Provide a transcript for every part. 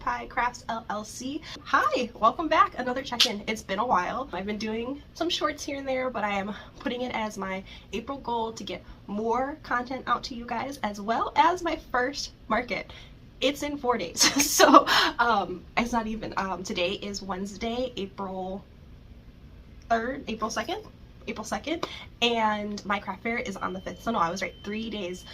Tie Crafts LLC. Hi, welcome back. Another check-in. It's been a while. I've been doing some shorts here and there, but I am putting it as my April goal to get more content out to you guys, as well as my first market. It's in 4 days. So it's not even today is Wednesday, April 3rd, April 2nd, and my craft fair is on the 5th. So no, I was right, 3 days.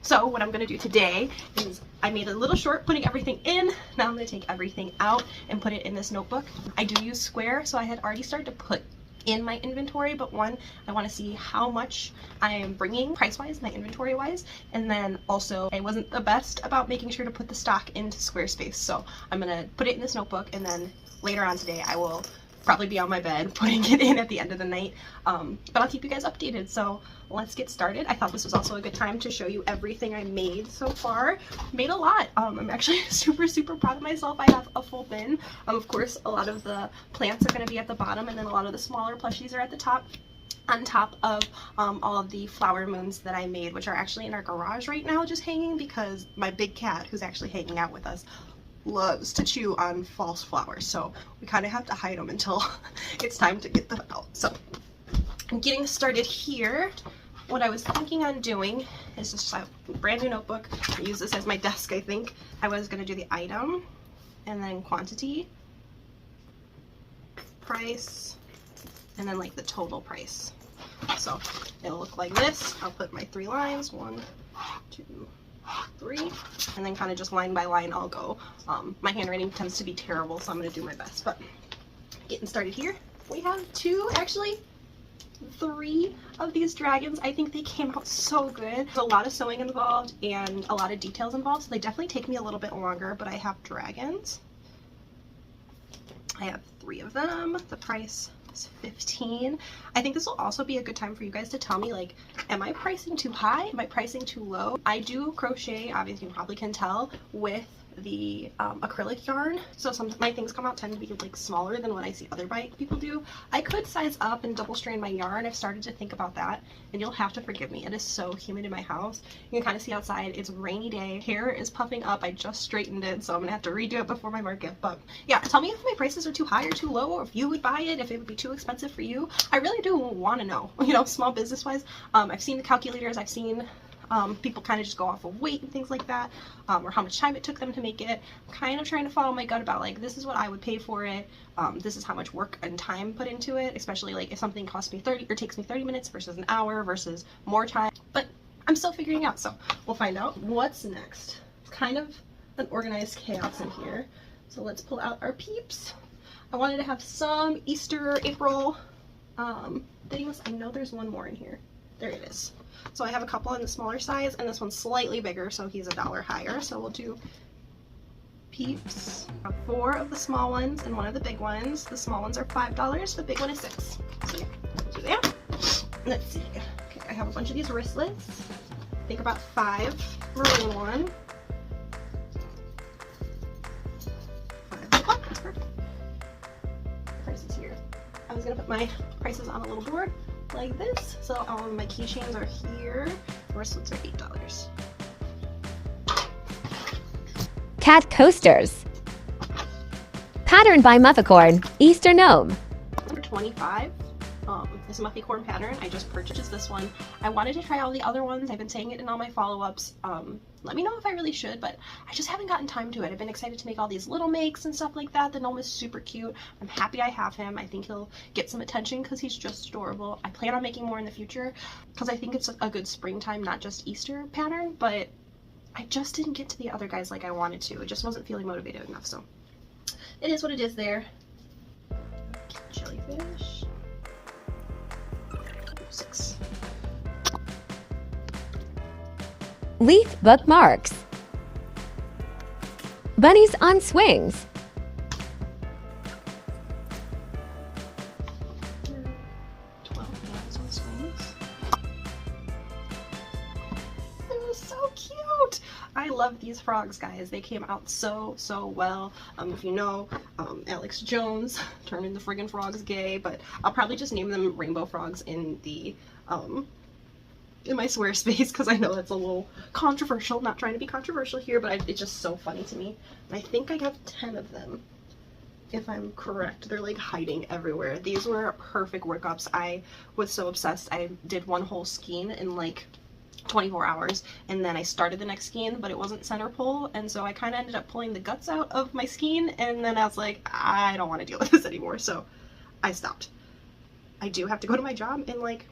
So what I'm gonna do today is I made a little short putting everything in. Now I'm gonna take everything out and put it in this notebook. I do use Square, so I had already started to put in my inventory, but one, I want to see how much I am bringing price-wise, my inventory-wise, and then also I wasn't the best about making sure to put the stock into Squarespace, so I'm gonna put it in this notebook, and then later on today I will probably be on my bed putting it in at the end of the night, but I'll keep you guys updated. So let's get started. I thought this was also a good time to show you everything I made so far. Made a lot. I'm actually super proud of myself. I have a full bin. Of course, a lot of the plants are going to be at the bottom, and then a lot of the smaller plushies are at the top, on top of all of the flower moons that I made, which are actually in our garage right now just hanging because my big cat, who's actually hanging out with us, loves to chew on false flowers, so we kind of have to hide them until it's time to get them out. So I'm getting started here. What I was thinking on doing is just a brand new notebook. I use this as my desk. I think I was going to do the item and then quantity, price, and then like the total price. So it'll look like this. I'll put my 3 lines, 1, 2, 3, and then kind of just line by line I'll go. My handwriting tends to be terrible, so I'm going to do my best. But getting started here, we have 3 of these dragons. I think they came out so good. There's a lot of sewing involved and a lot of details involved, so they definitely take me a little bit longer, but I have dragons. I have 3 of them. The price is $15. I think this will also be a good time for you guys to tell me, like, am I pricing too high? Am I pricing too low? I do crochet, obviously you probably can tell, with the acrylic yarn, so some of my things come out tend to be like smaller than what I see other people do. I could size up and double strand my yarn. I've started to think about that, and you'll have to forgive me. It is so humid in my house. You can kind of see outside. It's a rainy day. Hair is puffing up. I just straightened it, so I'm gonna have to redo it before my market. But yeah, tell me if my prices are too high or too low, or if you would buy it, if it would be too expensive for you. I really do want to know, you know, small business wise. I've seen the calculators. I've seen people kind of just go off of weight and things like that, or how much time it took them to make it. I'm kind of trying to follow my gut about, like, this is what I would pay for it. This is how much work and time put into it, especially like if something costs me 30 or takes me 30 minutes versus an hour versus more time. But I'm still figuring out, so we'll find out what's next. It's kind of an organized chaos in here, so let's pull out our peeps. I wanted to have some Easter, April things. I know there's one more in here. There it is. So I have a couple in the smaller size, and this one's slightly bigger, so he's $1 higher. So we'll do peeps. 4 of the small ones and 1 of the big ones. The small ones are $5. The big one is $6. So yeah, we'll do that. Let's see. Okay, I have a bunch of these wristlets. I think about 5 maroon one. 5 black. That's perfect. Prices here. I was gonna put my prices on a little board like this, so all of my keychains are here. The wristlets are $8. Cat coasters. Patterned by Mufficorn, Easter Gnome. Number 25. This Mufficorn pattern. I just purchased this one. I wanted to try all the other ones. I've been saying it in all my follow-ups. Let me know if I really should, but I just haven't gotten time to it. I've been excited to make all these little makes and stuff like that. The gnome is super cute. I'm happy I have him. I think he'll get some attention because he's just adorable. I plan on making more in the future because I think it's a good springtime, not just Easter pattern, but I just didn't get to the other guys like I wanted to. It just wasn't feeling motivated enough, so it is what it is there. Jellyfish. 6. Leaf bookmarks. Bunnies on swings. 12 hands on swings. They're so cute. I love these frogs, guys. They came out so well. If you know, Alex Jones turning the friggin' frogs gay, but I'll probably just name them rainbow frogs in the in my Squarespace because I know that's a little controversial. Not trying to be controversial here, but it's just so funny to me. And I think I have 10 of them, if I'm correct. They're like hiding everywhere. These were perfect workups. I was so obsessed. I did one whole skein in like 24 hours, and then I started the next skein, but it wasn't center pull, and so I kind of ended up pulling the guts out of my skein, and then I was like, I don't want to deal with this anymore, so I stopped. I do have to go to my job in like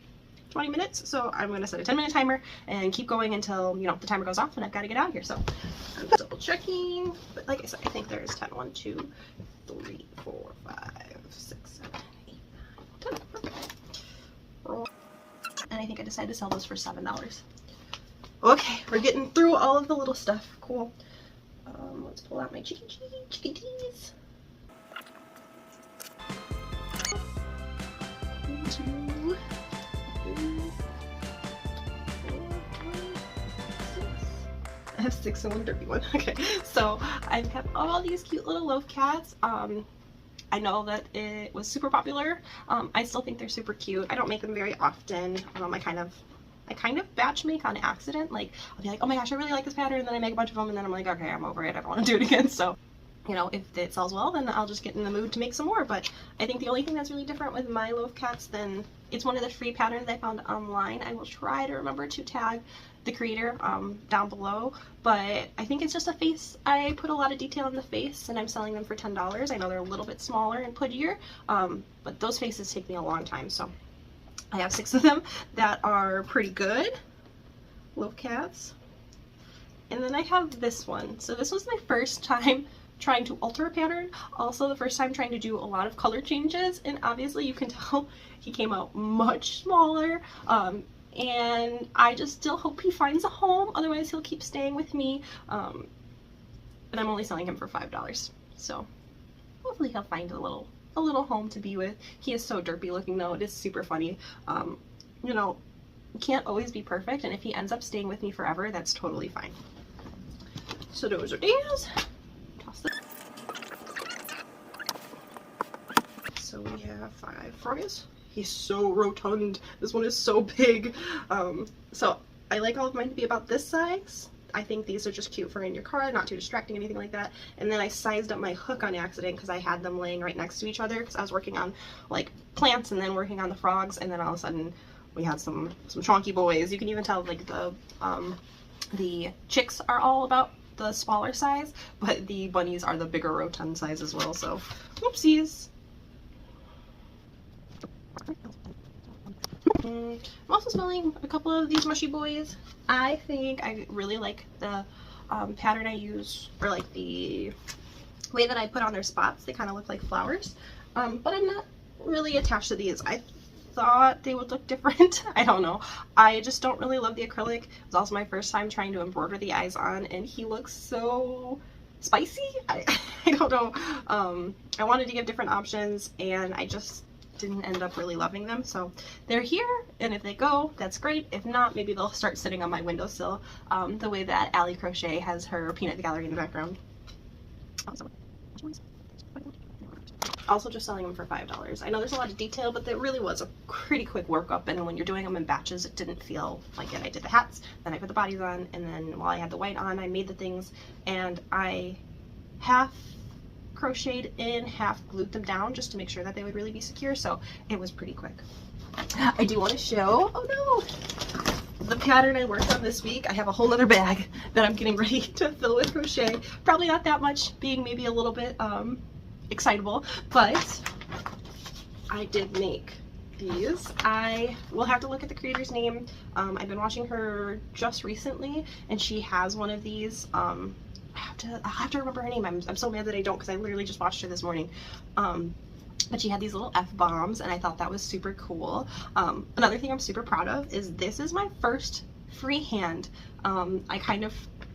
20 minutes, so I'm going to set a 10-minute timer and keep going until, you know, the timer goes off and I've got to get out of here. So I'm double checking, but like I said, I think there's 10. 1, 2, 3, 4, 5, 6, 7, 8, 9, 10. Perfect. And I think I decided to sell those for $7. Okay, we're getting through all of the little stuff. Cool. Let's pull out my chickadees. 1, 2, 3, 4, 5, 6. I have 6 and 1 derpy one. Okay, so I have all these cute little loaf cats. I know that it was super popular. I still think they're super cute. I don't make them very often. I kind of batch make on accident. Like, I'll be like, oh my gosh, I really like this pattern, and then I make a bunch of them, and then I'm like, okay, I'm over it. I don't want to do it again. So, you know, if it sells well, then I'll just get in the mood to make some more. But I think the only thing that's really different with my loaf cats, then it's one of the free patterns I found online. I will try to remember to tag the creator down below, but I think it's just a face. I put a lot of detail in the face, and I'm selling them for $10. I know they're a little bit smaller and puttier, but those faces take me a long time, so I have 6 of them that are pretty good loaf cats. And then I have this one. So this was my first time trying to alter a pattern, also the first time trying to do a lot of color changes, and obviously you can tell he came out much smaller, and I just still hope he finds a home, otherwise he'll keep staying with me, and I'm only selling him for $5, so hopefully he'll find a little home to be with. He is so derpy looking though. It is super funny. You know, you can't always be perfect, and if he ends up staying with me forever, that's totally fine. So those are these. Toss them. So we have 5 froggies. He's so rotund. This one is so big. So I like all of mine to be about this size. I think these are just cute for in your car, not too distracting, anything like that. And then I sized up my hook on accident because I had them laying right next to each other because I was working on like plants and then working on the frogs, and then all of a sudden we had some chonky boys. You can even tell like the chicks are all about the smaller size, but the bunnies are the bigger rotund size as well, so whoopsies. I'm also smelling a couple of these mushy boys. I think I really like the pattern I use, or like the way that I put on their spots. They kind of look like flowers, but I'm not really attached to these. I thought they would look different. I don't know. I just don't really love the acrylic. It was also my first time trying to embroider the eyes on, and he looks so spicy. I don't know. I wanted to give different options, and I just didn't end up really loving them, so they're here, and if they go, that's great. If not, maybe they'll start sitting on my windowsill, the way that Allie Crochet has her peanut gallery in the background. Also just selling them for $5. I know there's a lot of detail, but that really was a pretty quick workup, and when you're doing them in batches, it didn't feel like it. I did the hats, then I put the bodies on, and then while I had the white on, I made the things, and I half crocheted in, half glued them down just to make sure that they would really be secure, so it was pretty quick. I do want to show, oh no, the pattern I worked on this week. I have a whole other bag that I'm getting ready to fill with crochet. Probably not that much, being maybe a little bit excitable, but I did make these. I will have to look at the creator's name. I've been watching her just recently, and she has one of these. I'll have to remember her name. I'm so mad that I don't, because I literally just watched her this morning. But she had these little F-bombs, and I thought that was super cool. Another thing I'm super proud of is this is my first freehand. I kind of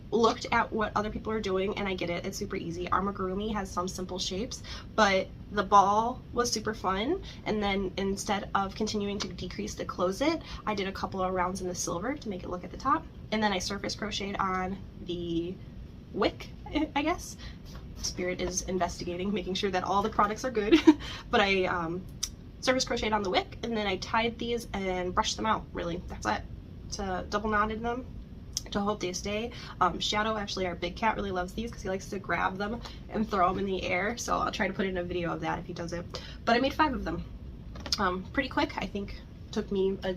looked at what other people are doing, and I get it. It's super easy. Amigurumi has some simple shapes, but the ball was super fun, and then instead of continuing to decrease to close it, I did a couple of rounds in the silver to make it look at the top, and then I surface crocheted on the wick, I guess. Spirit is investigating, making sure that all the products are good. But I surface crocheted on the wick, and then I tied these and brushed them out. Really, that's it. to double knotted them to hope they stay. Shadow, actually our big cat, really loves these because he likes to grab them and throw them in the air, so I'll try to put in a video of that if he does it. But I made 5 of them. Pretty quick. I think took me a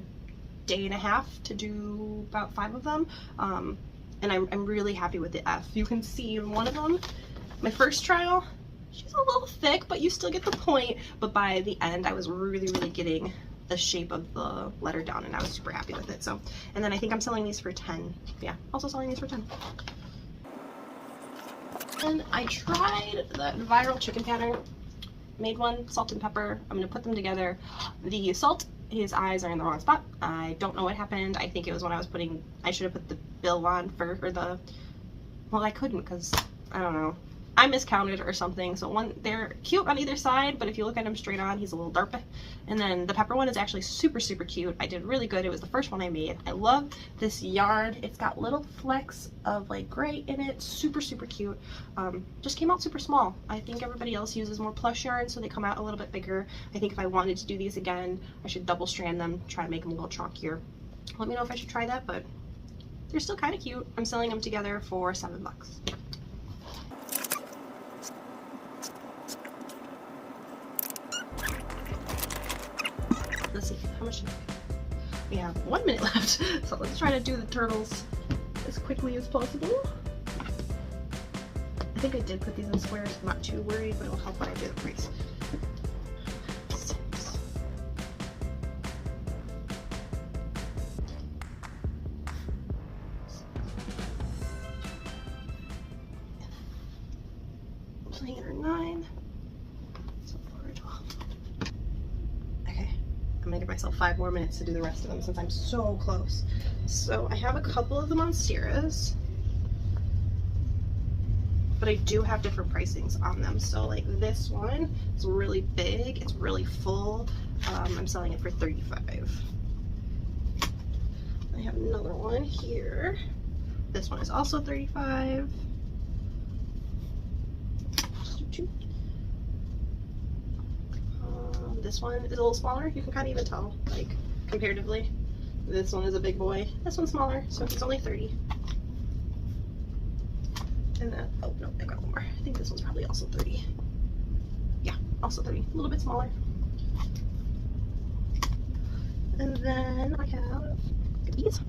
day and a half to do about 5 of them, and I'm really happy with the F. You can see in one of them, my first trial, she's a little thick, but you still get the point. But by the end, I was really getting the shape of the letter down, and I was super happy with it. So, and then I think I'm selling these for 10. Yeah, also selling these for 10. And I tried the viral chicken pattern. Made one, salt and pepper. I'm gonna put them together. The salt, his eyes are in the wrong spot. I don't know what happened. I think it was when I was putting, I should have put the bill on for, or the, well, I couldn't because, I don't know. I miscounted or something. So one, they're cute on either side, but if you look at him straight on, he's a little dark. And then the pepper one is actually super cute. I did really good. It was the first one I made. I love this yarn. It's got little flecks of like gray in it. Super cute. Just came out super small. I think everybody else uses more plush yarn, so they come out a little bit bigger. I think if I wanted to do these again, I should double strand them, try to make them a little chunkier. Let me know if I should try that, but they're still kind of cute. I'm selling them together for $7. Let's see, how much? We have 1 minute left, so let's try to do the turtles as quickly as possible. I think I did put these in squares. I'm not too worried, but it'll help when I do the price. 6. Playing it 9. So 4, 12. Okay, I'm gonna give myself 5 more minutes to do the rest of them since I'm so close. So I have a couple of the Monsteras, but I do have different pricings on them. So like this one is really big, it's really full. I'm selling it for $35. I have another one here. This one is also $35. This one is a little smaller. You can kind of even tell, like, comparatively. This one is a big boy. This one's smaller, so it's only $30. And then, oh no, I got one more. I think this one's probably also $30. Yeah, also $30. A little bit smaller. And then I have these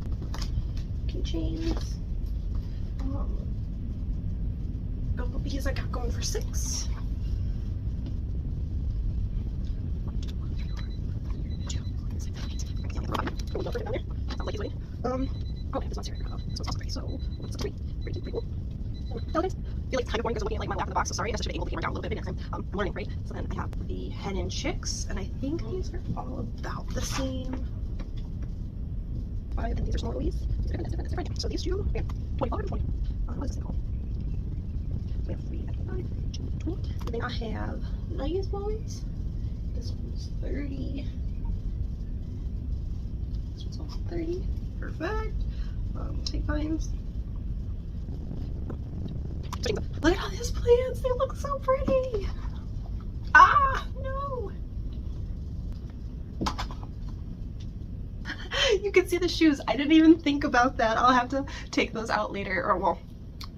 keychains. Couple of these I got going for $6. Oh, don't forget down there. Sounds like he's waiting. Oh, this one's here. This one's also pretty. So, it's pretty cool. Holidays. I feel like kind of boring because I'm looking at like my lap of the box, so sorry. I should have angled the camera down a little bit next time. I'm learning, right? So then I have the hen and chicks, and I think these are all about the same. 5, and these are smaller Louise. These are different. Right. So these two, we have 25 and 20. What is this thing called? So we have 3 and 5, 20. And then I have these boys. This one's 30. 30. Perfect. Take vines. Look at all these plants. They look so pretty. Ah, no. You can see the shoes. I didn't even think about that. I'll have to take those out later. Or, well,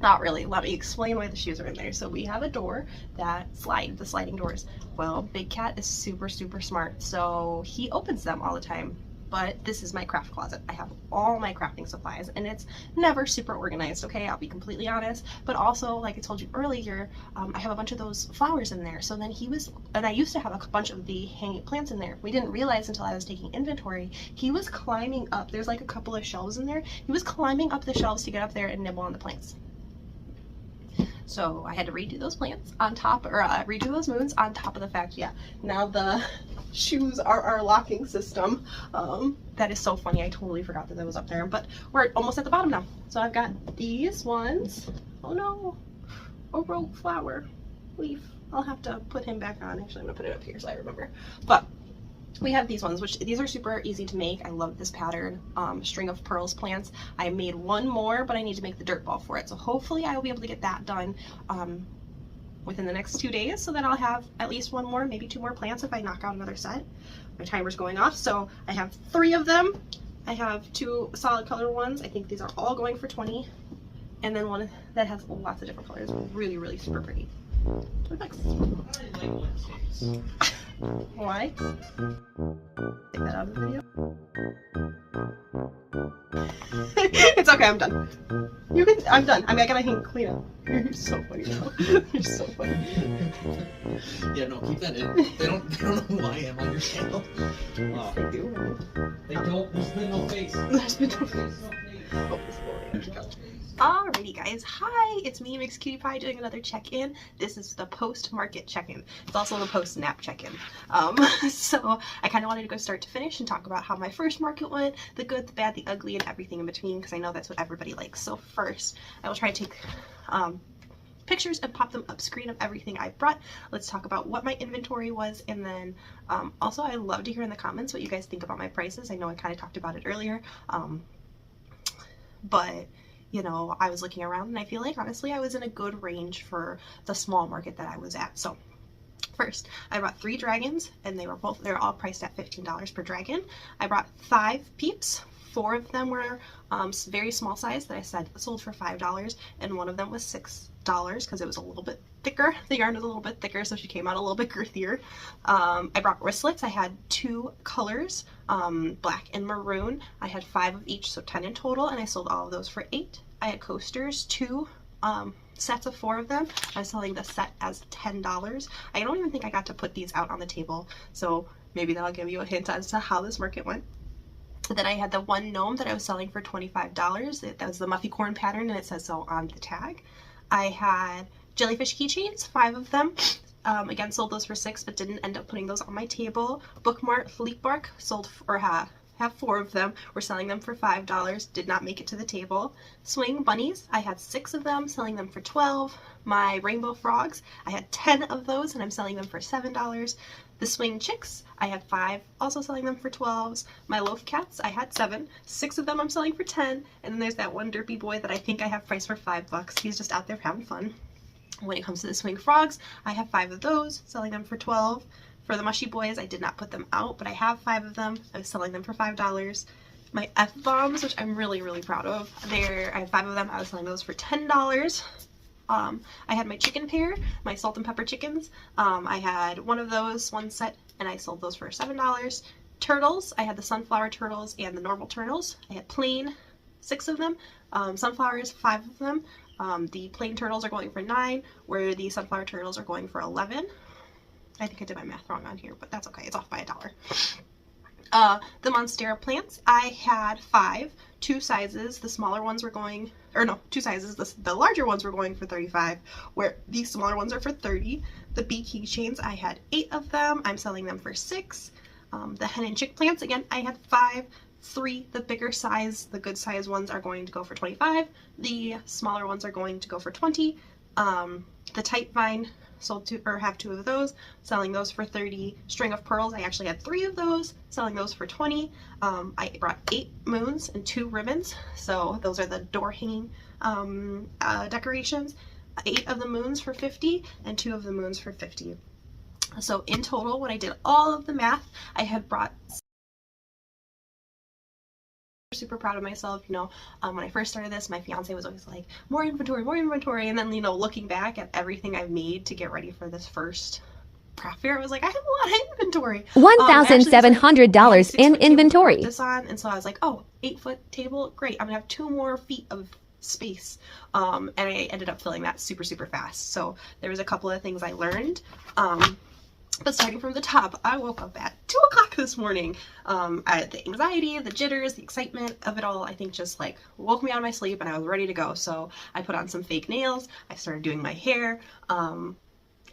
not really. Let me explain why the shoes are in there. So we have a door that slides, the sliding doors. Well, Big Cat is super smart. So he opens them all the time. But this is my craft closet. I have all my crafting supplies, and it's never super organized, okay? I'll be completely honest. But also, like I told you earlier, I have a bunch of those flowers in there. So then he was, and I used to have a bunch of the hanging plants in there. We didn't realize until I was taking inventory, he was climbing up. There's like a couple of shelves in there. He was climbing up the shelves to get up there and nibble on the plants. So I had to redo those plants on top, or redo those moons on top of the fact, yeah, now the shoes are our locking system. That is so funny. I totally forgot that was up there, but we're almost at the bottom now. So I've got these ones. Oh no, a rogue flower leaf. I'll have to put him back on. Actually, I'm gonna put it up here so I remember. But we have these ones, which these are super easy to make. I love this pattern. String of pearls plants. I made one more, but I need to make the dirt ball for it. So hopefully I will be able to get that done within the next 2 days, so that I'll have at least one more, maybe 2 more plants if I knock out another set. My timer's going off, so I have 3 of them. I have 2 solid color ones. I think these are all going for 20. And then one that has lots of different colors. Really, really super pretty. $20. Why? Take that out of the video. It's okay, I'm done. You can. I'm done. I mean, I gotta hang clean up. You're so funny, though. You're so funny. Yeah, no, keep that in. They don't know who I am on your channel. They do. They don't. There's been no face. There's been no face. Oh, this boy. Alrighty guys, hi, it's me, Mix Cutie Pie, doing another check-in. This is the post-market check-in. It's also the post-nap check-in. So I kind of wanted to go start to finish and talk about how my first market went, the good, the bad, the ugly, and everything in between, because I know that's what everybody likes. So first, I will try to take pictures and pop them up screen of everything I brought. Let's talk about what my inventory was, and then also I love to hear in the comments what you guys think about my prices. I know I kind of talked about it earlier, but you know, I was looking around and I feel like honestly I was in a good range for the small market that I was at. So first, I brought 3 dragons, and they're all priced at $15 per dragon. I brought 5 peeps. 4 of them were very small size that I said sold for $5, and one of them was $6 because it was a little bit thicker. The yarn was a little bit thicker, so she came out a little bit girthier. I brought wristlets. I had 2 colors, black and maroon. I had 5 of each, so 10 in total, and I sold all of those for $8. I had coasters, 2 sets of 4 of them. I was selling the set as $10. I don't even think I got to put these out on the table, so maybe that'll give you a hint as to how this market went. Then I had the 1 gnome that I was selling for $25. That was the Muffy Corn pattern, and it says so on the tag. I had jellyfish keychains, 5 of them. Again, sold those for $6, but didn't end up putting those on my table. Bookmark, leaf bark, sold or have 4 of them. We're selling them for $5. Did not make it to the table. Swing bunnies, I had 6 of them, selling them for $12. My rainbow frogs, I had 10 of those, and I'm selling them for $7. The swing chicks, I had 5, also selling them for $12. My loaf cats, I had 7. 6 of them I'm selling for $10. And then there's that one derpy boy that I think I have priced for $5. He's just out there having fun. When it comes to the swing frogs, I have 5 of those, selling them for $12. For the mushy boys, I did not put them out, but I have 5 of them. I was selling them for $5. My F-bombs, which I'm really, really proud of, I have 5 of them. I was selling those for $10. I had my chicken pair, my salt and pepper chickens. I had 1 of those, 1 set, and I sold those for $7. Turtles, I had the sunflower turtles and the normal turtles. I had plain, 6 of them. Sunflowers, 5 of them. The plain turtles are going for $9, where the sunflower turtles are going for $11. I think I did my math wrong on here, but that's okay. It's off by $1. The Monstera plants, I had 5, 2 sizes. The smaller ones were going, or no, 2 sizes. The larger ones were going for $35, where these smaller ones are for $30. The bee keychains, I had 8 of them. I'm selling them for $6. The hen and chick plants, again, I had 5. 3, the bigger size, the good size ones are going to go for $25. The smaller ones are going to go for $20. The tight vine, sold 2, or have 2 of those, selling those for $30. String of pearls, I actually had 3 of those, selling those for $20. I brought 8 moons and 2 ribbons, so those are the door hanging decorations. 8 of the moons for $50 and 2 of the moons for $50. So in total, when I did all of the math, I had brought super proud of myself. You know, when I first started this, my fiance was always like, more inventory, and then, you know, looking back at everything I've made to get ready for this first craft fair, I was like, I have a lot of inventory. $1,700 in inventory. This on, and so I was like, oh, 8-foot table, great. I'm gonna have 2 more feet of space, and I ended up filling that super fast. So there was a couple of things I learned. But starting from the top, I woke up at 2 o'clock this morning. The anxiety, the jitters, the excitement of it all, I think just like woke me out of my sleep, and I was ready to go. So I put on some fake nails, I started doing my hair,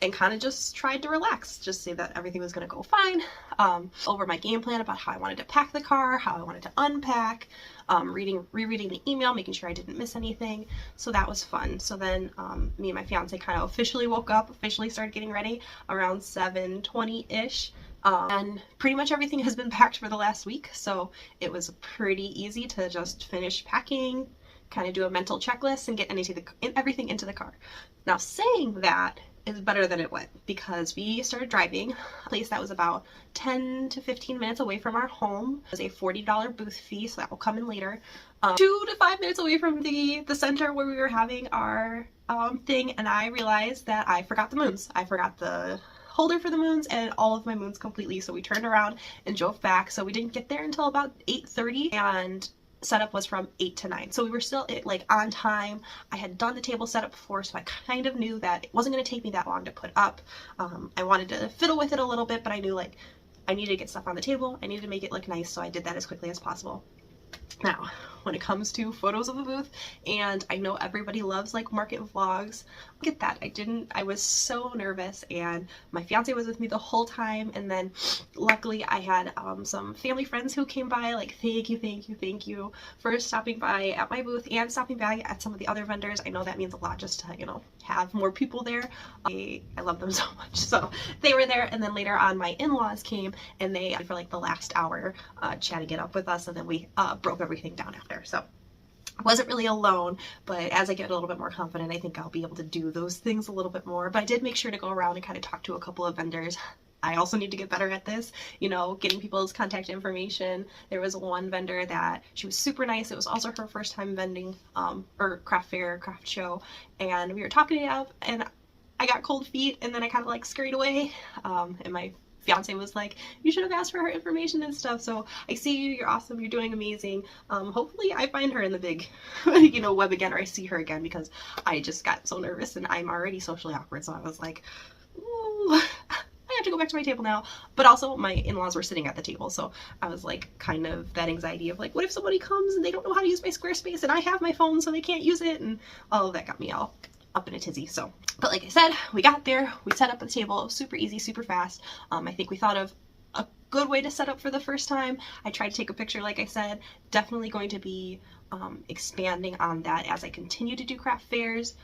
and kind of just tried to relax, just say that everything was going to go fine. Over my game plan about how I wanted to pack the car, how I wanted to unpack, rereading the email, making sure I didn't miss anything. So that was fun. So then me and my fiance kind of officially woke up, officially started getting ready around 7:20-ish. And pretty much everything has been packed for the last week. So it was pretty easy to just finish packing, kind of do a mental checklist, and get everything into the car. Now, saying that, is better than it went, because we started driving a place that was about 10 to 15 minutes away from our home. It was a $40 booth fee, so that will come in later. 2 to 5 minutes away from the center where we were having our thing, and I realized that I forgot the moons. I forgot the holder for the moons and all of my moons completely, so we turned around and drove back. So we didn't get there until about 8:30, and setup was from 8 to 9, so we were still like on time. I had done the table setup before, so I kind of knew that it wasn't going to take me that long to put up. I wanted to fiddle with it a little bit, but I knew like I needed to get stuff on the table, I needed to make it look nice, so I did that as quickly as possible. Now, when it comes to photos of a booth, and I know everybody loves like market vlogs, look at that. I was so nervous, and my fiance was with me the whole time, and then luckily I had some family friends who came by, like thank you for stopping by at my booth and stopping by at some of the other vendors. I know that means a lot just to, you know, have more people there. I love them so much. So they were there, and then later on my in-laws came, and they for like the last hour chatting it up with us, and then we broke everything down after. So I wasn't really alone, but as I get a little bit more confident, I think I'll be able to do those things a little bit more. But I did make sure to go around and kind of talk to a couple of vendors. I also need to get better at this, you know, getting people's contact information. There was one vendor that she was super nice. It was also her first time vending or craft fair, craft show, and we were talking it up, and I got cold feet, and then I kind of like scurried away, and my fiance was like, you should have asked for her information and stuff. So I see you, you're awesome, you're doing amazing. Hopefully I find her in the big you know, web again, or I see her again, because I just got so nervous and I'm already socially awkward. So I was like, ooh, I have to go back to my table now. But also my in-laws were sitting at the table, so I was like kind of that anxiety of like, what if somebody comes and they don't know how to use my Squarespace and I have my phone so they can't use it, and all of that got me all up in a tizzy. So, but like I said, we got there, we set up the table, super easy, super fast. I think we thought of a good way to set up for the first time. I tried to take a picture, like I said. Definitely going to be expanding on that as I continue to do craft fairs.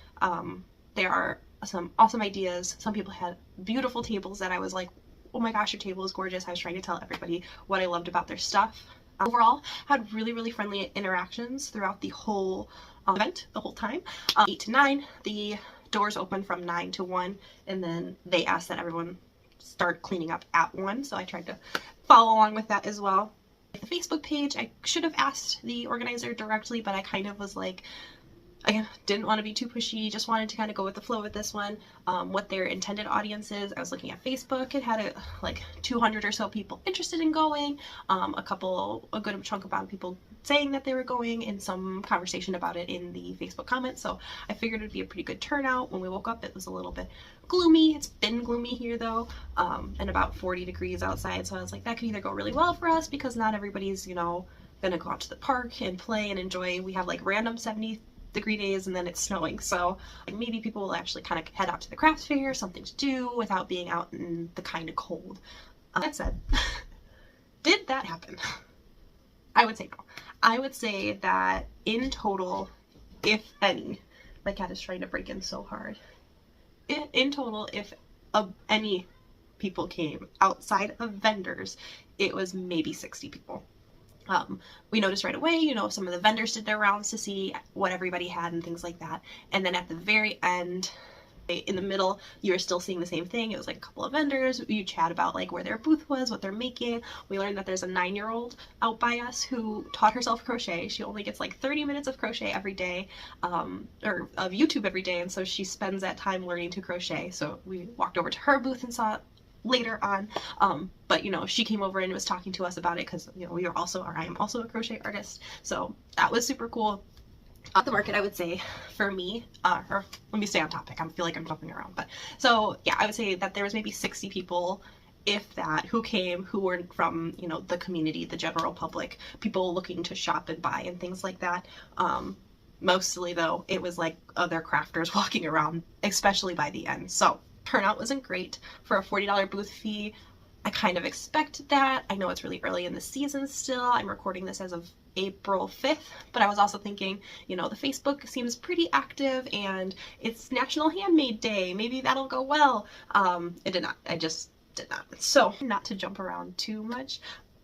There are some awesome ideas. Some people had beautiful tables that I was like, oh my gosh, your table is gorgeous. I was trying to tell everybody what I loved about their stuff. Overall, had really friendly interactions throughout the whole event, the whole time. 8 to 9, the doors open from 9 to 1, and then they asked that everyone start cleaning up at 1, so I tried to follow along with that as well. The Facebook page, I should have asked the organizer directly, but I kind of was like, I didn't want to be too pushy, just wanted to kind of go with the flow with this one. What their intended audience is, I was looking at Facebook, it had like 200 or so people interested in going, a good chunk of people saying that they were going, and some conversation about it in the Facebook comments, so I figured it'd be a pretty good turnout. When we woke up, it was a little bit gloomy. It's been gloomy here though, and about 40 degrees outside, so I was like, that could either go really well for us, because not everybody's, you know, gonna go out to the park and play and enjoy. We have like random 70-degree days, and then it's snowing, so maybe people will actually kind of head out to the craft fair, something to do without being out in the kind of cold. That said, did that happen? I would say no. I would say that in total, if any, my cat is trying to break in so hard. In total, if any people came outside of vendors, it was maybe 60 people. We noticed right away, you know, some of the vendors did their rounds to see what everybody had and things like that. And then at the very end, in the middle, you were still seeing the same thing. It was like a couple of vendors. You chat about like where their booth was, what they're making. We learned that there's a 9-year-old out by us who taught herself crochet. She only gets like 30 minutes of crochet every day, or of YouTube every day, and so she spends that time learning to crochet. So we walked over to her booth and saw it later on, but you know, she came over and was talking to us about it, because you know, I am also a crochet artist, so that was super cool. At the market, I would say for me, or let me stay on topic, I feel like I'm jumping around, but so yeah, I would say that there was maybe 60 people, if that, who came, who were from, you know, the community, the general public, people looking to shop and buy and things like that. Mostly though, it was like other crafters walking around, especially by the end. So turnout wasn't great for a $40 booth fee. I kind of expected that. I know it's really early in the season still. I'm recording this as of April 5th, but I was also thinking, you know, the Facebook seems pretty active and it's National Handmade Day. Maybe that'll go well. It did not. I just did not. So not to jump around too much,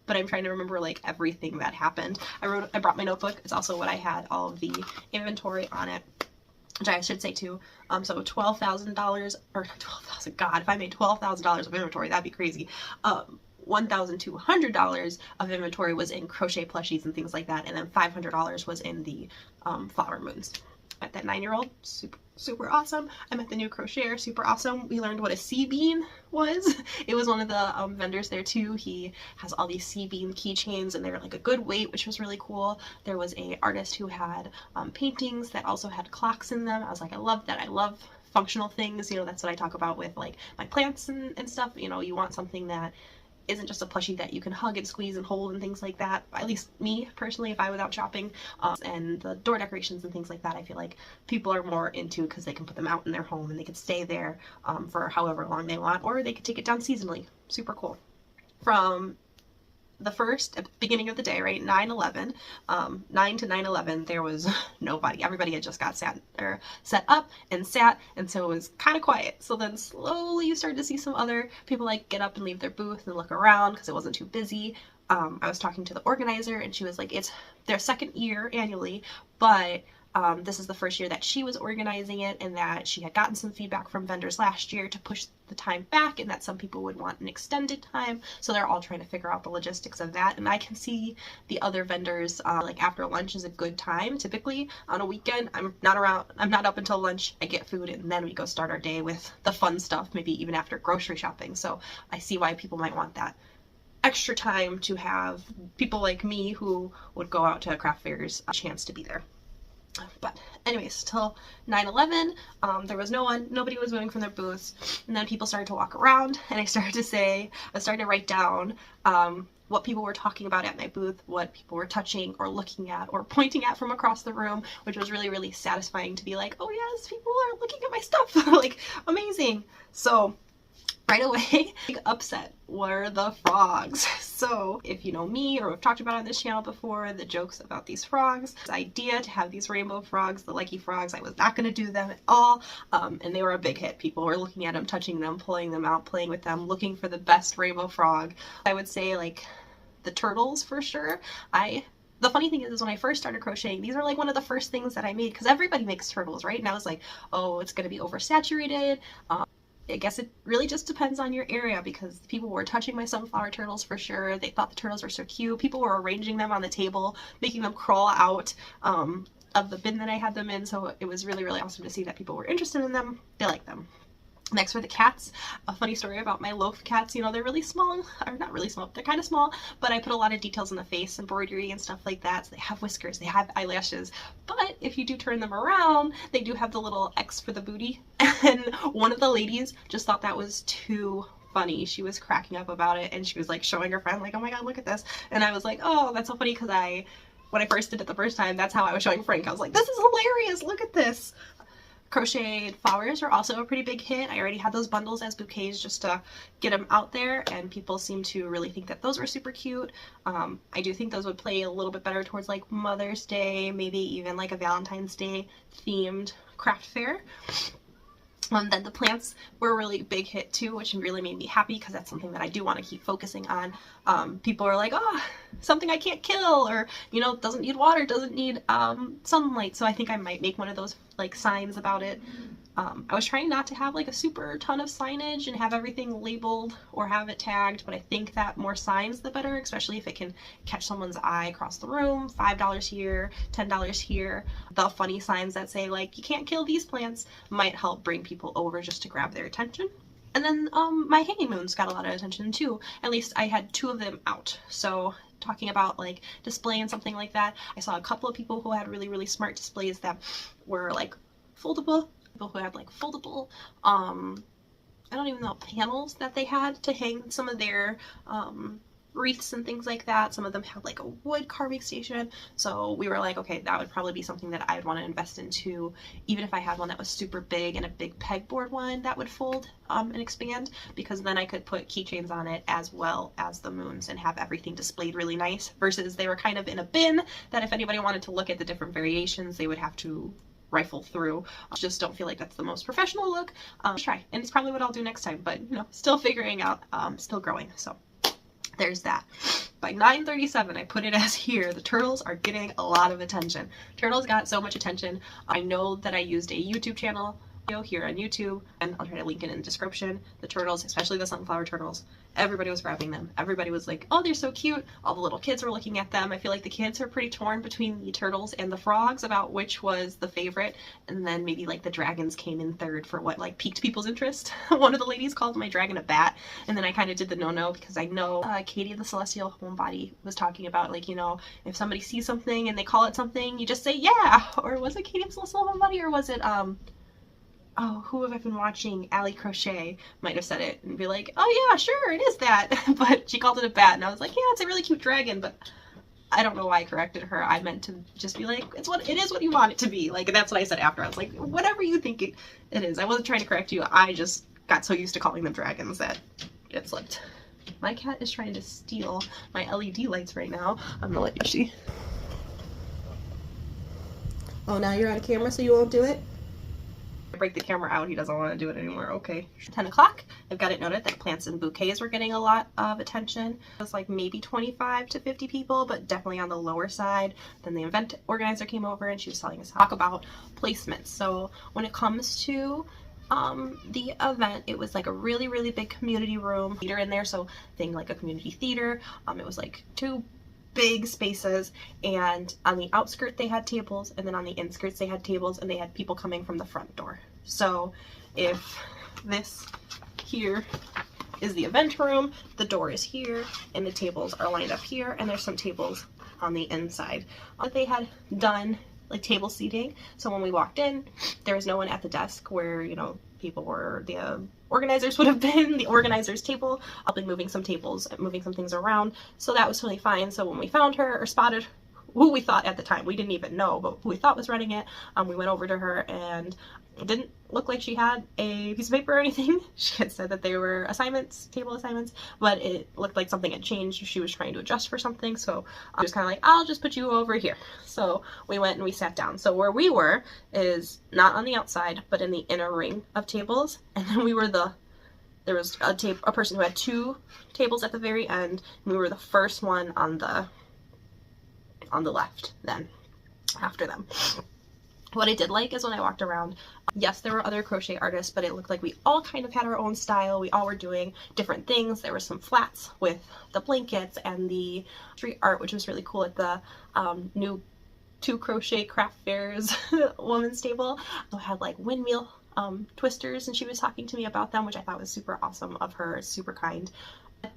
but I'm trying to remember like everything that happened. I brought my notebook. It's also what I had all of the inventory on it. which I should say too. So $12,000, or 12,000, God, if I made $12,000 of inventory, that'd be crazy. $1,200 of inventory was in crochet plushies and things like that, and then $500 was in the flower moons. Met that 9-year-old, super awesome. I met the new crocheter, super awesome. We learned what a sea bean was. It was one of the vendors there too. He has all these sea bean keychains, and they're like a good weight, which was really cool. There was a artist who had paintings that also had clocks in them. I was like, I love that. I love functional things. You know, that's what I talk about with like my plants and stuff. You know, you want something that isn't just a plushie that you can hug and squeeze and hold and things like that. At least me personally, if I was out shopping, and the door decorations and things like that, I feel like people are more into because they can put them out in their home and they can stay there for however long they want, or they could take it down seasonally. Super cool. From the first beginning of the day, right, 9/11, 9 to 9/11, there was nobody. Everybody had just got set up and sat, and so it was kind of quiet. So then slowly you started to see some other people like get up and leave their booth and look around because it wasn't too busy. I was talking to the organizer, and she was like, it's their second year annually, but this is the first year that she was organizing it, and that she had gotten some feedback from vendors last year to push the time back, and that some people would want an extended time. So they're all trying to figure out the logistics of that. And I can see the other vendors, like after lunch is a good time. Typically on a weekend, I'm not up until lunch. I get food, and then we go start our day with the fun stuff, maybe even after grocery shopping. So I see why people might want that extra time to have people like me who would go out to craft fairs a chance to be there. But anyways, till 9/11, there was nobody was moving from their booths, and then people started to walk around, and I started to write down what people were talking about at my booth, what people were touching or looking at or pointing at from across the room, which was really, really satisfying to be like, oh yes, people are looking at my stuff, like amazing. So right away, big upset were the frogs. So if you know me, or we've talked about on this channel before, the jokes about these frogs, this idea to have these rainbow frogs, the Lucky Frogs, I was not going to do them at all, and they were a big hit. People were looking at them, touching them, pulling them out, playing with them, looking for the best rainbow frog. I would say like the turtles for sure. The funny thing is when I first started crocheting, these were like one of the first things that I made, because everybody makes turtles, right? And I was like, oh, it's going to be oversaturated. I guess it really just depends on your area, because people were touching my sunflower turtles for sure. They thought the turtles were so cute. People were arranging them on the table, making them crawl out of the bin that I had them in. So it was really, really awesome to see that people were interested in them. They liked them. Next were the cats. A funny story about my loaf cats. You know, they're really small, or not really small, they're kind of small, but I put a lot of details in the face, embroidery and stuff like that. So they have whiskers, they have eyelashes, but if you do turn them around, they do have the little X for the booty. And one of the ladies just thought that was too funny. She was cracking up about it, and she was like showing her friend like, oh my god, look at this. And I was like, oh, that's so funny, because when I first did it the first time, that's how I was showing Frank. I was like, this is hilarious, look at this. Crocheted flowers were also a pretty big hit. I already had those bundles as bouquets just to get them out there, and people seem to really think that those were super cute. I do think those would play a little bit better towards like Mother's Day, maybe even like a Valentine's Day themed craft fair. Then the plants were a really big hit too, which really made me happy, because that's something that I do want to keep focusing on. People are like, oh, something I can't kill, or, you know, doesn't need water, doesn't need sunlight. So I think I might make one of those like signs about it. I was trying not to have like a super ton of signage and have everything labeled or have it tagged, but I think that more signs the better, especially if it can catch someone's eye across the room. $5 here, $10 here. The funny signs that say like, you can't kill these plants, might help bring people over just to grab their attention. And then my hanging moons got a lot of attention too. At least I had 2 of them out. So talking about like displaying something like that, I saw a couple of people who had really, really smart displays that were like foldable. People who had like foldable, I don't even know, panels that they had to hang some of their wreaths and things like that. Some of them had like a wood carving station. So we were like, okay, that would probably be something that I would want to invest into, even if I had one that was super big and a big pegboard one that would fold and expand, because then I could put keychains on it as well as the moons and have everything displayed really nice, versus they were kind of in a bin that if anybody wanted to look at the different variations, they would have to rifle through. I just don't feel like that's the most professional look. Try, and it's probably what I'll do next time, but you know, still figuring out, still growing. So there's that. By 9:37, I put it as here. The turtles are getting a lot of attention. Turtles got so much attention. I know that I used a YouTube channel here on YouTube, and I'll try to link it in the description. The turtles, especially the sunflower turtles, everybody was grabbing them. Everybody was like, oh, they're so cute. All the little kids were looking at them. I feel like the kids were pretty torn between the turtles and the frogs about which was the favorite, and then maybe like the dragons came in third for what like piqued people's interest. One of the ladies called my dragon a bat, and then I kind of did the no because I know Katie the Celestial Homebody was talking about, like, you know, if somebody sees something and they call it something, you just say yeah. Or was it Katie the Celestial Homebody, or was it oh, who have I been watching? Allie Crochet might have said it and be like, oh yeah, sure, it is that. But she called it a bat, and I was like, yeah, it's a really cute dragon. But I don't know why I corrected her. I meant to just be like, it is what you want it to be. Like, that's what I said after. I was like, whatever you think it is. I wasn't trying to correct you. I just got so used to calling them dragons that it slipped. My cat is trying to steal my LED lights right now. I'm gonna let you see. Oh, now you're on camera, so you won't do it? Break the camera out. He doesn't want to do it anymore. Okay. 10 o'clock. I've got it noted that plants and bouquets were getting a lot of attention. It was like maybe 25 to 50 people, but definitely on the lower side. Then the event organizer came over and she was telling us to talk about placements. So when it comes to the event, it was like a really, really big community room theater in there. So thing like a community theater. It was like 2 big spaces, and on the outskirts they had tables, and then on the inskirts they had tables, and they had people coming from the front door. So if this here is the event room, the door is here, and the tables are lined up here, and there's some tables on the inside. They had done like table seating, so when we walked in, there was no one at the desk where, you know, people were, the organizers would have been, the organizer's table. I'll be moving some tables, moving some things around, so that was totally fine. So when we found her, or spotted who we thought at the time, we didn't even know, but who we thought was running it, we went over to her, and it didn't look like she had a piece of paper or anything. She had said that they were assignments, table assignments, but it looked like something had changed. She was trying to adjust for something, so I was kind of like, I'll just put you over here. So we went and we sat down. So where we were is not on the outside, but in the inner ring of tables, and then we were there was a person who had 2 tables at the very end, and we were the first one on the left then, after them. What I did like is when I walked around, yes, there were other crochet artists, but it looked like we all kind of had our own style. We all were doing different things. There were some flats with the blankets and the street art, which was really cool at the new 2 crochet craft fairs woman's table. So I had like windmill twisters, and she was talking to me about them, which I thought was super awesome of her, super kind.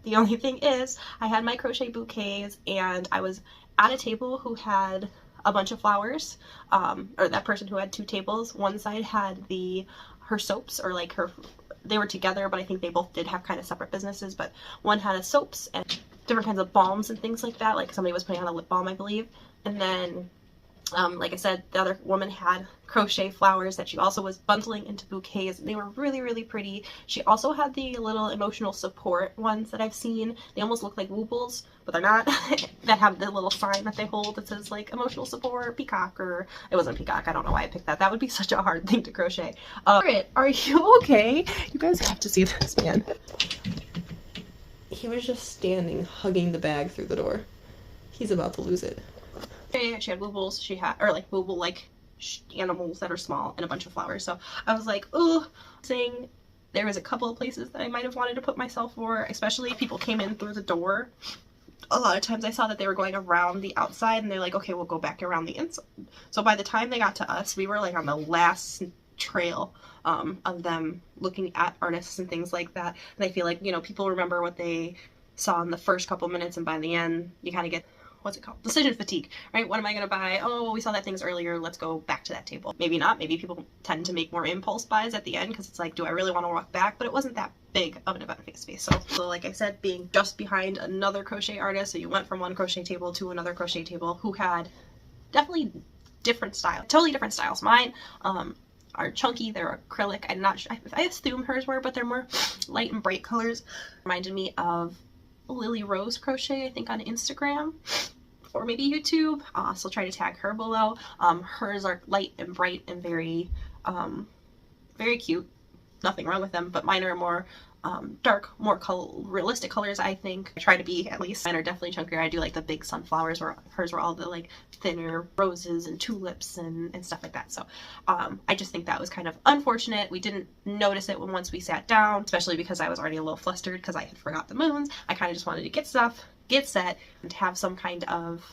The only thing is, I had my crochet bouquets, and I was at a table who had a bunch of flowers, or that person who had 2 tables. One side had her soaps, or like they were together, but I think they both did have kind of separate businesses, but one had a soaps and different kinds of balms and things like that, like somebody was putting on a lip balm, I believe. And then like I said, the other woman had crochet flowers that she also was bundling into bouquets, and they were really, really pretty. She also had the little emotional support ones that I've seen. They almost look like woobles, but they're not. That have the little sign that they hold that says like emotional support, peacock, or it wasn't peacock. I don't know why I picked that. That would be such a hard thing to crochet. Are you okay? You guys have to see this man. He was just standing, hugging the bag through the door. He's about to lose it. She had woobles, she had, or like wooble like animals that are small, and a bunch of flowers. So I was like, oh, saying there was a couple of places that I might have wanted to put myself for, especially if people came in through the door. A lot of times I saw that they were going around the outside, and they're like, okay, we'll go back around the inside. So by the time they got to us, we were like on the last trail of them looking at artists and things like that. And I feel like, you know, people remember what they saw in the first couple minutes, and by the end you kind of get, what's it called? Decision fatigue, right? What am I going to buy? Oh, well, we saw that things earlier. Let's go back to that table. Maybe not. Maybe people tend to make more impulse buys at the end because it's like, do I really want to walk back? But it wasn't that big of an event face-to-face. So like I said, being just behind another crochet artist, so you went from one crochet table to another crochet table who had definitely different styles, totally different styles. Mine are chunky, they're acrylic. I'm not sure, I assume hers were, but they're more light and bright colors. Reminded me of Lily Rose Crochet, I think on Instagram, or maybe YouTube. So try to tag her below. Hers are light and bright and very, very cute. Nothing wrong with them, but mine are more dark, more realistic colors, I think. I try to be, at least. Mine are definitely chunkier. I do like the big sunflowers, where hers were all the like thinner roses and tulips and stuff like that. So I just think that was kind of unfortunate. We didn't notice it once we sat down, especially because I was already a little flustered because I had forgot the moons. I kind of just wanted to get stuff, get set, and have some kind of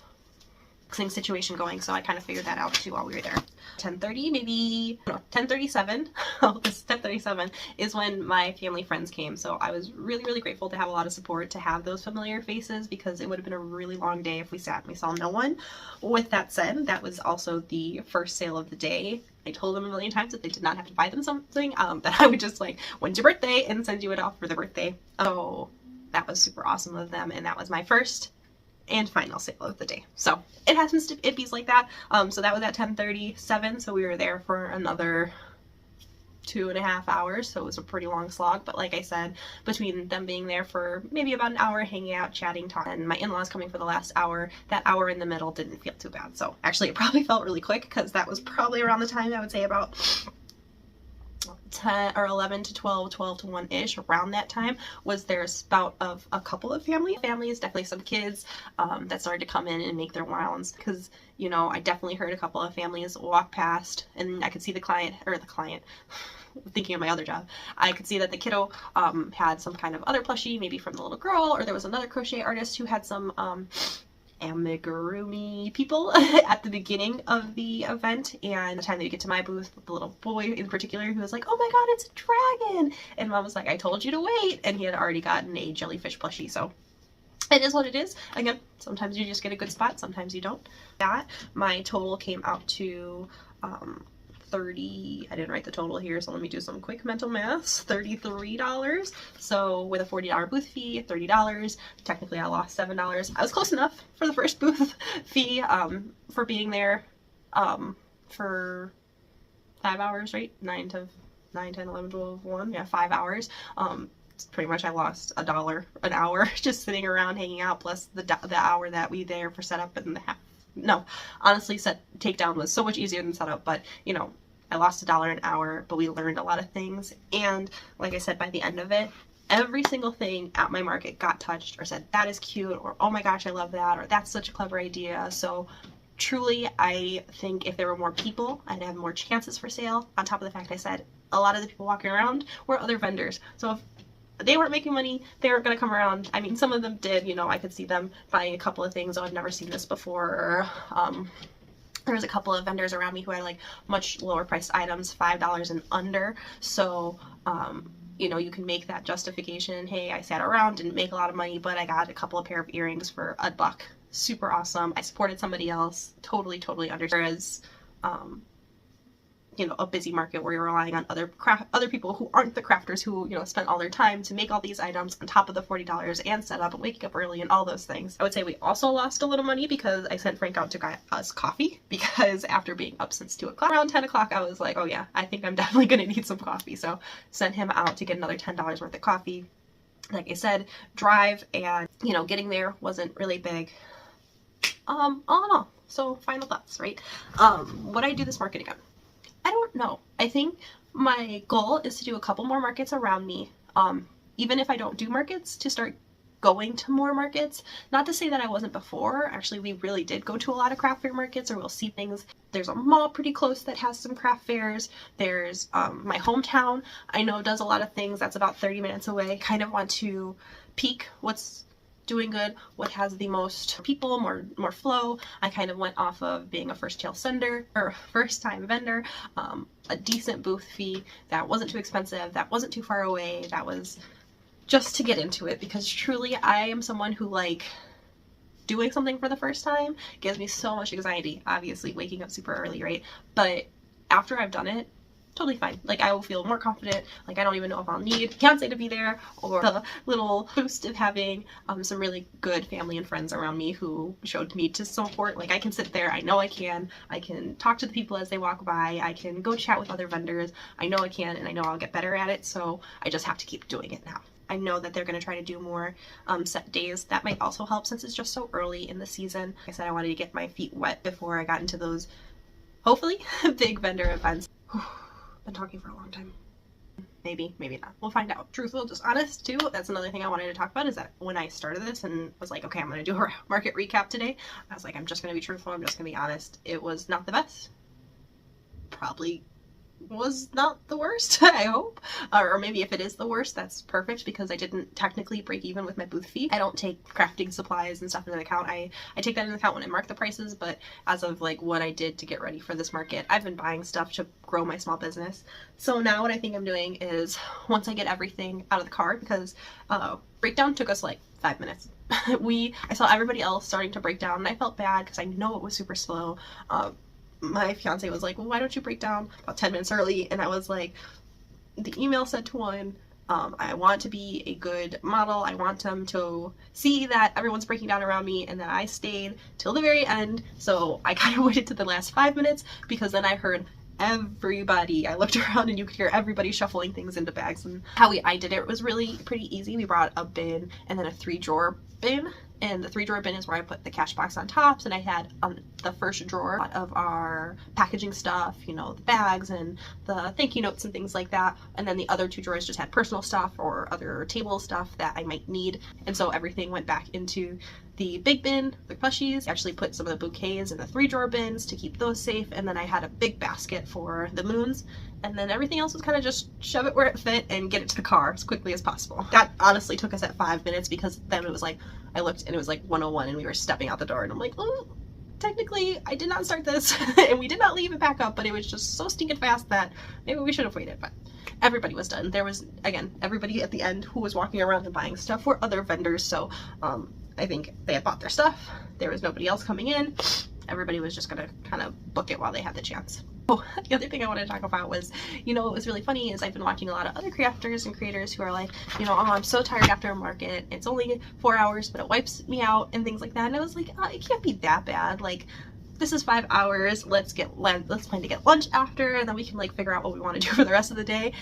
situation going, so I kind of figured that out too while we were there. 10:30, maybe, no, 10:37. Oh, this 10:37 is when my family friends came, so I was really, really grateful to have a lot of support, to have those familiar faces, because it would have been a really long day if we sat and we saw no one. With that said, that was also the first sale of the day. I told them a million times that they did not have to buy them something, that I would just like, when's your birthday, and send you it off for their birthday. So that was super awesome of them, and that was my first and final sale of the day. So it happens to it be like that. So that was at 10:37, so we were there for another 2.5 hours, so it was a pretty long slog. But like I said, between them being there for maybe about an hour, hanging out, chatting, talking, and my in-laws coming for the last hour, that hour in the middle didn't feel too bad. So actually it probably felt really quick, because that was probably around the time, I would say about 10 or 11 to 12, 12 to 1-ish, around that time was their spout of a couple of families, definitely some kids that started to come in and make their rounds, because, you know, I definitely heard a couple of families walk past, and I could see the client, thinking of my other job, I could see that the kiddo had some kind of other plushie, maybe from the little girl, or there was another crochet artist who had some amigurumi people at the beginning of the event, and the time they get to my booth, the little boy in particular who was like, oh my god, it's a dragon, and mom was like, I told you to wait, and he had already gotten a jellyfish plushie. So it is what it is. Again, sometimes you just get a good spot, sometimes you don't. That my total came out to 30, I didn't write the total here, so let me do some quick mental maths, $33. So with a $40 booth fee, $30, technically I lost $7. I was close enough for the first booth fee, for being there for 5 hours, right? 9, 10, 11, 12, 1, yeah, 5 hours. Pretty much I lost $1 an hour just sitting around hanging out, plus the hour that we there for setup and the half. No, honestly, takedown was so much easier than setup, but you know, I lost $1 an hour, but we learned a lot of things. And like I said, by the end of it, every single thing at my market got touched or said, that is cute, or oh my gosh, I love that, or that's such a clever idea. So truly, I think if there were more people, I'd have more chances for sale. On top of the fact I said, a lot of the people walking around were other vendors. So if they weren't making money, they weren't going to come around. I mean, some of them did, you know, I could see them buying a couple of things. Oh, I've never seen this before. There was a couple of vendors around me who had like much lower priced items, $5 and under. So, you know, you can make that justification. Hey, I sat around, didn't make a lot of money, but I got a couple of pair of earrings for $1. Super awesome. I supported somebody else. Totally, totally understood. Whereas, you know, a busy market where you're relying on other people who aren't the crafters, who, you know, spent all their time to make all these items on top of the $40 and set up and waking up early and all those things. I would say we also lost a little money because I sent Frank out to buy us coffee, because after being up since 2 o'clock, around 10 o'clock, I was like, oh yeah, I think I'm definitely going to need some coffee. So sent him out to get another $10 worth of coffee. Like I said, drive and, you know, getting there wasn't really big. All in all, so final thoughts, right? Would I do this market again? I don't know. I think my goal is to do a couple more markets around me. Even if I don't do markets, to start going to more markets. Not to say that I wasn't before. Actually, we really did go to a lot of craft fair markets, or we'll see things. There's a mall pretty close that has some craft fairs. There's my hometown, I know, does a lot of things. That's about 30 minutes away. Kind of want to peek what's doing good, what has the most people, more flow. I kind of went off of being a first time vendor, a decent booth fee that wasn't too expensive, that wasn't too far away, that was just to get into it, because truly I am someone who, like, doing something for the first time gives me so much anxiety. Obviously waking up super early, right? But after I've done it, totally fine. Like, I will feel more confident. Like, I don't even know if I'll need Beyonce to be there, or the little boost of having some really good family and friends around me who showed me to support. Like, I can sit there, I know I can talk to the people as they walk by, I can go chat with other vendors, I know I can, and I know I'll get better at it, so I just have to keep doing it now. I know that they're going to try to do more set days. That might also help since it's just so early in the season. Like I said, I wanted to get my feet wet before I got into those, hopefully, big vendor events. Been talking for a long time. Maybe, maybe not. We'll find out. Truthful, just honest too. That's another thing I wanted to talk about, is that when I started this and was like, okay, I'm going to do a market recap today, I was like, I'm just going to be truthful. I'm just going to be honest. It was not the best. Probably was not the worst, I hope. Or maybe if it is the worst, that's perfect, because I didn't technically break even with my booth fee. I don't take crafting supplies and stuff into account. I take that into account when I mark the prices, but as of like what I did to get ready for this market, I've been buying stuff to grow my small business. So now what I think I'm doing is, once I get everything out of the car, because breakdown took us like 5 minutes. I saw everybody else starting to break down, and I felt bad because I know it was super slow. My fiance was like, well, why don't you break down about 10 minutes early? And I was like, the email said to one, I want to be a good model. I want them to see that everyone's breaking down around me, and that I stayed till the very end. So I kind of waited to the last 5 minutes, because then I heard everybody. I looked around and you could hear everybody shuffling things into bags. And how I did it was really pretty easy. We brought a bin and then a 3-drawer bin. And the 3-drawer bin is where I put the cash box on top. And I had the first drawer of our packaging stuff, you know, the bags and the thank you notes and things like that. And then the other 2 drawers just had personal stuff or other table stuff that I might need. And so everything went back into the big bin, the plushies. I actually put some of the bouquets in the 3-drawer bins to keep those safe. And then I had a big basket for the moons. And then everything else was kind of just shove it where it fit and get it to the car as quickly as possible. That honestly took us at 5 minutes, because then it was like, I looked and it was like 1:01 and we were stepping out the door, and I'm like, oh, technically I did not start this and we did not leave it back up, but it was just so stinking fast that maybe we should have waited. But everybody was done. There was, again, everybody at the end who was walking around and buying stuff were other vendors. So I think they had bought their stuff. There was nobody else coming in. Everybody was just gonna kind of book it while they had the chance. Oh, the other thing I wanted to talk about was, you know, what was really funny is I've been watching a lot of other crafters and creators who are like, you know, oh, I'm so tired after a market. It's only 4 hours, but it wipes me out and things like that. And I was like, oh, it can't be that bad. Like, this is 5 hours. Let's plan to get lunch after, and then we can like figure out what we want to do for the rest of the day.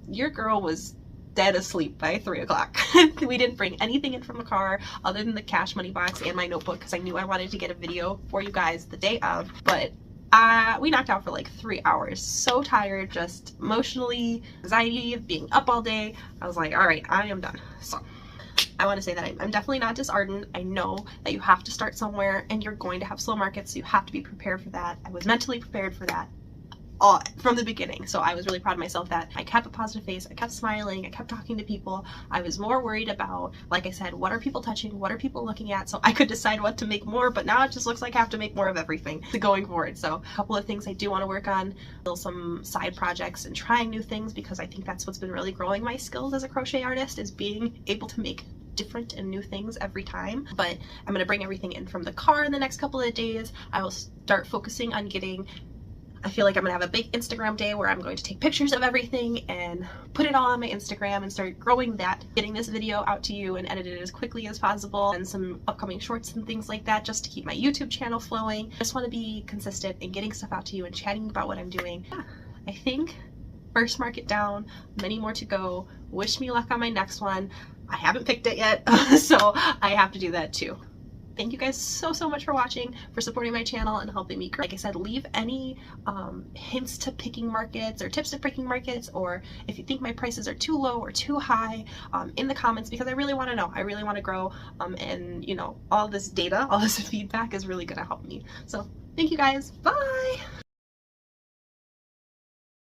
Your girl was dead asleep by 3 o'clock. We didn't bring anything in from the car other than the cash money box and my notebook, because I knew I wanted to get a video for you guys the day of. But we knocked out for like 3 hours. So tired, just emotionally, anxiety, being up all day. I was like, all right, I am done. So I want to say that I'm definitely not disheartened. I know that you have to start somewhere, and you're going to have slow markets, so you have to be prepared for that. I was mentally prepared for that from the beginning. So I was really proud of myself that I kept a positive face, I kept smiling, I kept talking to people. I was more worried about, like I said, what are people touching, what are people looking at, so I could decide what to make more. But now it just looks like I have to make more of everything going forward. So a couple of things I do want to work on, build some side projects and trying new things, because I think that's what's been really growing my skills as a crochet artist, is being able to make different and new things every time. But I'm going to bring everything in from the car in the next couple of days. I will start focusing on I feel like I'm gonna have a big Instagram day where I'm going to take pictures of everything and put it all on my Instagram and start growing that, getting this video out to you and edit it as quickly as possible, and some upcoming shorts and things like that, just to keep my YouTube channel flowing. I just want to be consistent in getting stuff out to you and chatting about what I'm doing. Yeah, I think first market down, many more to go. Wish me luck on my next one. I haven't picked it yet, so I have to do that too. Thank you guys so much for watching, for supporting my channel and helping me grow. Like I said, leave any hints to picking markets or tips to picking markets, or if you think my prices are too low or too high, in the comments, because I really want to know. I really want to grow, and you know, all this data, all this feedback is really going to help me. So thank you guys. Bye.